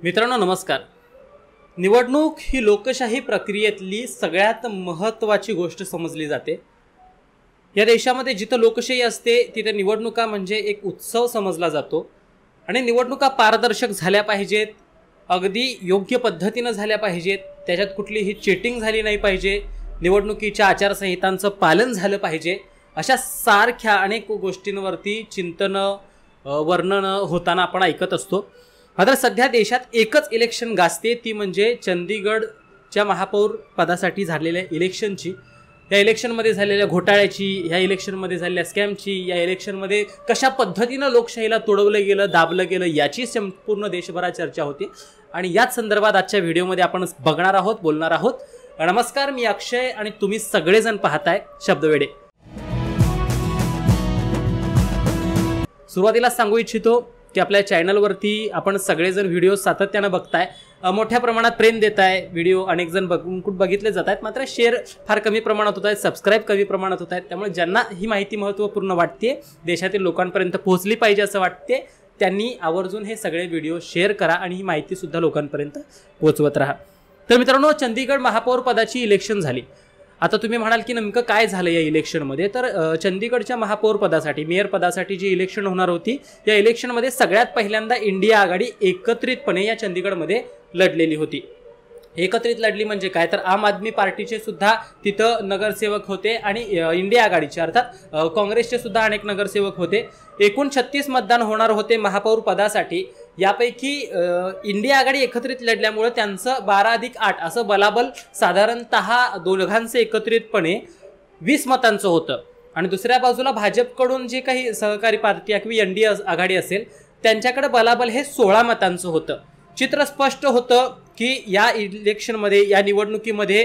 मित्रांनो नमस्कार। निवडणूक ही लोकशाही प्रक्रियेतली सगळ्यात महत्त्वाची गोष्ट समजली जाते। या देशामध्ये जिथं लोकशाही असते तिथे निवडणुका म्हणजे एक उत्सव समजला जातो आणि निवडणुका पारदर्शक झाल्या पाहिजेत, अगदी योग्य पद्धतीने झाल्या पाहिजेत, त्याच्यात कुठलीही चीटिंग झाली नाही पाहिजे, निवडणुकीच्या आचारसंहितांचं पालन झालं पाहिजे, अशा सारख्या अनेक गोष्टींवरती चिंतन वर्णन होताना आपण ऐकत असतो। मात्र सध्या देशात एकच इलेक्शन गाजते, ती म्हणजे चंदीगडच्या महापौर पदासाठी झालेल्या इलेक्शनची। या इलेक्शनमध्ये झालेल्या घोटाळ्याची, या इलेक्शनमध्ये झालेल्या स्कॅमची, या इलेक्शनमध्ये कशा पद्धतीनं लोकशाहीला तोडवलं गेलं, दाबलं गेलं, याची संपूर्ण देशभरात चर्चा होती आणि याच संदर्भात आजच्या व्हिडिओमध्ये आपण बघणार आहोत, बोलणार आहोत। नमस्कार, मी अक्षय आणि तुम्ही सगळेजण पाहताय शब्दवेडे। सुरुवातीला सांगू इच्छितो की आपल्या चॅनलवरती आपण सगळेजण व्हिडिओ सातत्याने बघताय, मोठ्या प्रमाणात प्रेम देताय, व्हिडिओ अनेक जण बघितले जात आहेत, मात्र शेअर फार कमी प्रमाणात होत आहेत, सबस्क्राईब कमी प्रमाणात होत आहेत। त्यामुळे ज्यांना ही माहिती महत्त्वपूर्ण वाटते, देशातील लोकांपर्यंत पोहोचली पाहिजे असं वाटते, त्यांनी आवर्जून हे सगळे व्हिडिओ शेअर करा आणि ही माहिती सुद्धा लोकांपर्यंत पोहोचवत राहा। तर मित्रांनो, चंदीगड महापौर पदाची इलेक्शन झाली। आता तुम्ही म्हणाल की नेमकं काय झालं या इलेक्शनमध्ये, तर चंदीगडच्या महापौर पदासाठी, मेयर पदासाठी जी इलेक्शन होणार होती, या इलेक्शनमध्ये सगळ्यात पहिल्यांदा इंडिया आघाडी एकत्रितपणे या चंदीगडमध्ये लढलेली होती। एकत्रित लढली म्हणजे काय, तर आम आदमी पार्टीचे सुद्धा तिथं नगरसेवक होते आणि इंडिया आघाडीचे अर्थात काँग्रेसचे सुद्धा अनेक नगरसेवक होते। एकूण 36 मतदान होणार होते महापौर पदासाठी। यापैकी इंडिया आघाडी एकत्रित लढल्यामुळे त्यांचं 12+8 असं बलाबल साधारणतः दोघांचं एकत्रितपणे 20 मतांचं होतं आणि दुसऱ्या बाजूला भाजपकडून जे काही सहकारी पार्टी किंवा एनडीए आघाडी असेल त्यांच्याकडे बलाबल हे 16 मतांचं होतं। चित्र स्पष्ट होतं की या इलेक्शनमध्ये, या निवडणुकीमध्ये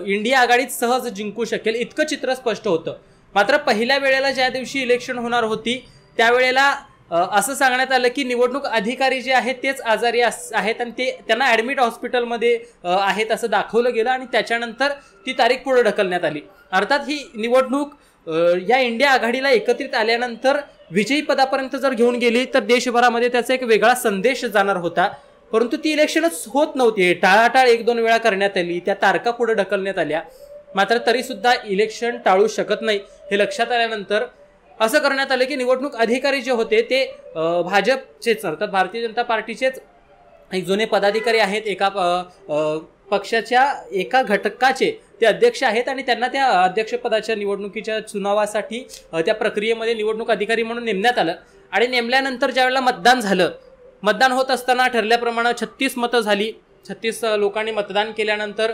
इंडिया आघाडीत सहज जिंकू शकेल इतकं चित्र स्पष्ट होतं। मात्र पहिल्या वेळेला ज्या दिवशी इलेक्शन होणार होती त्यावेळेला असं सांगण्यात आलं की निवडणूक अधिकारी जे आहेत तेच आजारी आहेत आणि त्यांना ॲडमिट हॉस्पिटलमध्ये आहेत असं दाखवलं गेलं आणि त्याच्यानंतर ती तारीख पुढे ढकलण्यात आली। अर्थात ही निवडणूक या इंडिया आघाडीला एकत्रित आल्यानंतर विजयी पदापर्यंत जर घेऊन गेली तर देशभरामध्ये त्याचा एक वेगळा संदेश जाणार होता, परंतु ती इलेक्शनच होत नव्हती। टाळाटाळ 1-2 वेळा करण्यात आली, त्या तारखा पुढे ढकलण्यात आल्या, मात्र तरी सुद्धा इलेक्शन टाळू शकत नाही हे लक्षात आल्यानंतर असं करण्यात आलं की निवडणूक अधिकारी जे होते ते भाजपचेच अर्थात भारतीय जनता पार्टीचेच एक जुने पदाधिकारी आहेत, एका पक्षाच्या एका घटकाचे ते अध्यक्ष आहेत आणि त्यांना त्या अध्यक्षपदाच्या निवडणुकीच्या चुनावासाठी त्या प्रक्रियेमध्ये निवडणूक अधिकारी म्हणून नेमण्यात आलं आणि नेमल्यानंतर ज्यावेळेला मतदान झालं, मतदान होत असताना ठरल्याप्रमाणे 36 मतं झाली। 36 लोकांनी मतदान केल्यानंतर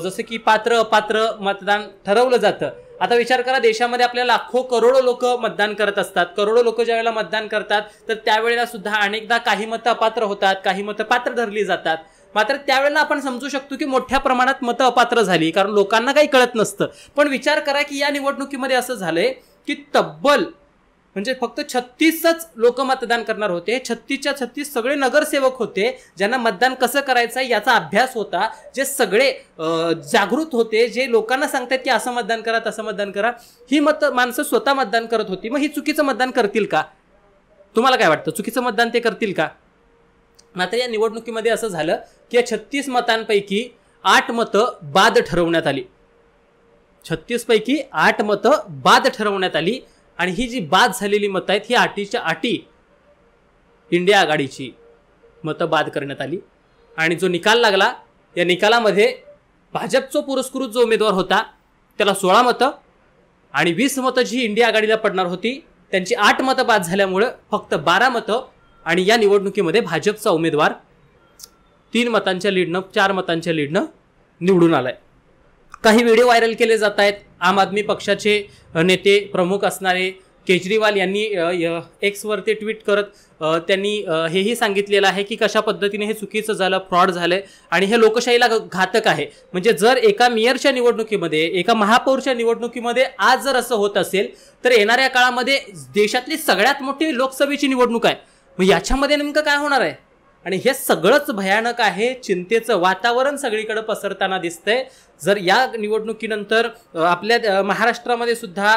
जसं की पात्र अपात्र मतदान ठरवलं जातं। आता विचार करा, देशामध्ये आपल्या लाखो करोडो लोक मतदान करत असतात, करोडो लोक ज्यावेळेला मतदान करतात तर त्यावेळेला सुद्धा अनेकदा काही मतं अपात्र होतात, काही मतं पात्र ठरली जातात। मात्र त्यावेळेला आपण समजू शकतो की मोठ्या प्रमाणात मतं अपात्र झाली, कारण लोकांना काही कळत नसतं। पण विचार करा की या निवडणुकीमध्ये असं झालंय की तब्बल म्हणजे फक्त 36च लोक मतदान करणार होते। 36च्या 36 सगळे नगरसेवक होते ज्यांना मतदान कसं करायचं याचा अभ्यास होता, जे सगळे जागृत होते, जे लोकांना सांगतात की असं मतदान करा, तसं मतदान करा। ही माणसं स्वतः मतदान करत होती। मग ही चुकीचं मतदान करतील का? तुम्हाला काय वाटतं, चुकीचं मतदान ते करतील का? मात्र या निवडणुकीमध्ये असं झालं की या 36 मतांपैकी 8 मतं बाद ठरवण्यात आली। 36 पैकी 8 मतं बाद ठरवण्यात आली आणि ही जी बाद झालेली मतं आहेत ही 8च्या 8 इंडिया आघाडीची मतं बाद करण्यात आली आणि जो निकाल लागला, या निकालामध्ये भाजपचा पुरस्कृत जो उमेदवार होता त्याला 16 मतं आणि 20 मतं जी इंडिया आघाडीला पडणार होती त्यांची 8 मतं बाद झाल्यामुळे फक्त 12 मतं आणि या निवडणुकीमध्ये भाजपचा उमेदवार 3 मतांच्या लीडनं, 4 मतांच्या लीडनं निवडून आलाय। काही व्हिडिओ व्हायरल केले जात आहेत। आम आदमी पक्षाचे नेते प्रमुख असणारे केजरीवाल यांनी एक्सवरती ट्विट करत त्यांनी हेही सांगितलेलं आहे की कशा पद्धतीने हे चुकीचं झालं, फ्रॉड झालंय आणि हे लोकशाहीला घातक आहे। म्हणजे जर एका मेयरच्या निवडणुकीमध्ये, एका महापौरच्या निवडणुकीमध्ये आज जर असं होत असेल तर येणाऱ्या काळामध्ये देशातली सगळ्यात मोठी लोकसभेची निवडणूक आहे, मग याच्यामध्ये नेमकं काय होणार आहे? आणि हे सगळंच भयानक आहे। चिंतेचं वातावरण सगळीकडे पसरताना दिसतंय। जर या निवडणुकीनंतर आपल्या महाराष्ट्रामध्ये सुद्धा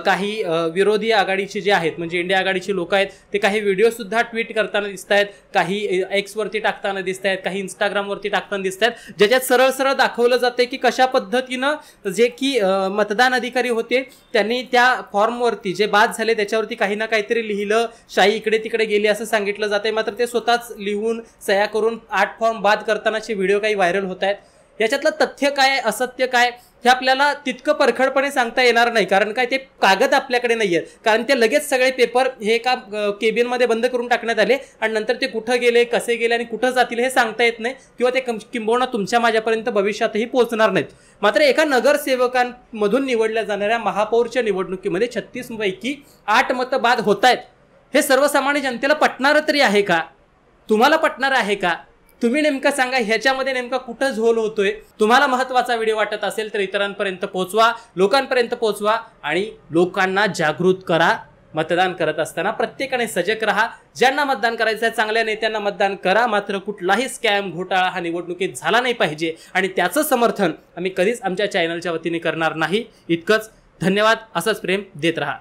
काही विरोधी आघाडीचे जे आहेत म्हणजे इंडिया आघाडीचे लोक आहेत ते काही व्हिडिओ सुद्धा ट्विट करताना दिसत आहेत, काही एक्सवरती टाकताना दिसत आहेत, काही इंस्टाग्रामवरती टाकताना दिसत आहेत, ज्याच्यात सरळ सरळ दाखवलं जाते की कशा पद्धतीनं जे की मतदान अधिकारी होते त्यांनी त्या फॉर्मवरती जे बाद झाले त्याच्यावरती काही ना काहीतरी लिहिलं, शाही इकडे तिकडे गेली असं सांगितलं जाते, मात्र ते स्वतःच लिहून सह्या करून 8 फॉर्म बाद करतानाचे व्हिडिओ काही व्हायरल होत आहेत. याच्यातलं तथ्य काय असत्य काय हे आपल्याला तितकं परखडपणे सांगता येणार नाही, कारण काय ते कागद आपल्याकडे नाही आहेत, कारण ते लगेच सगळे पेपर हे एका केबिनमध्ये बंद करून टाकण्यात आले आणि नंतर ते कुठं गेले, कसे गेले आणि कुठं जातील हे सांगता येत नाही किंवा ते किंबहुना तुमच्या माझ्यापर्यंत भविष्यातही पोहोचणार नाहीत. मात्र एका नगरसेवकांमधून निवडल्या जाणाऱ्या महापौरच्या निवडणुकीमध्ये 36 पैकी 8 मतं बाद होत आहेत. हे सर्वसामान्य जनतेला पटणार तरी आहे का? तुम्हाला पटणार आहे का? तुम्ही नेमकं सांगा, ह्याच्यामध्ये नेमका कुठं झोल होतोय? तुम्हाला महत्त्वाचा व्हिडिओ वाटत असेल तर इतरांपर्यंत पोहोचवा, लोकांपर्यंत पोहोचवा आणि लोकांना जागृत करा. मतदान करत असताना प्रत्येकाने सजग राहा. ज्यांना मतदान करायचं आहे चांगल्या नेत्यांना मतदान करा, मात्र कुठलाही स्कॅम घोटाळा हा निवडणुकीत झाला नाही पाहिजे आणि त्याचं समर्थन आम्ही कधीच आमच्या चॅनलच्या वतीने करणार नाही. इतकंच. धन्यवाद. असंच प्रेम देत राहा.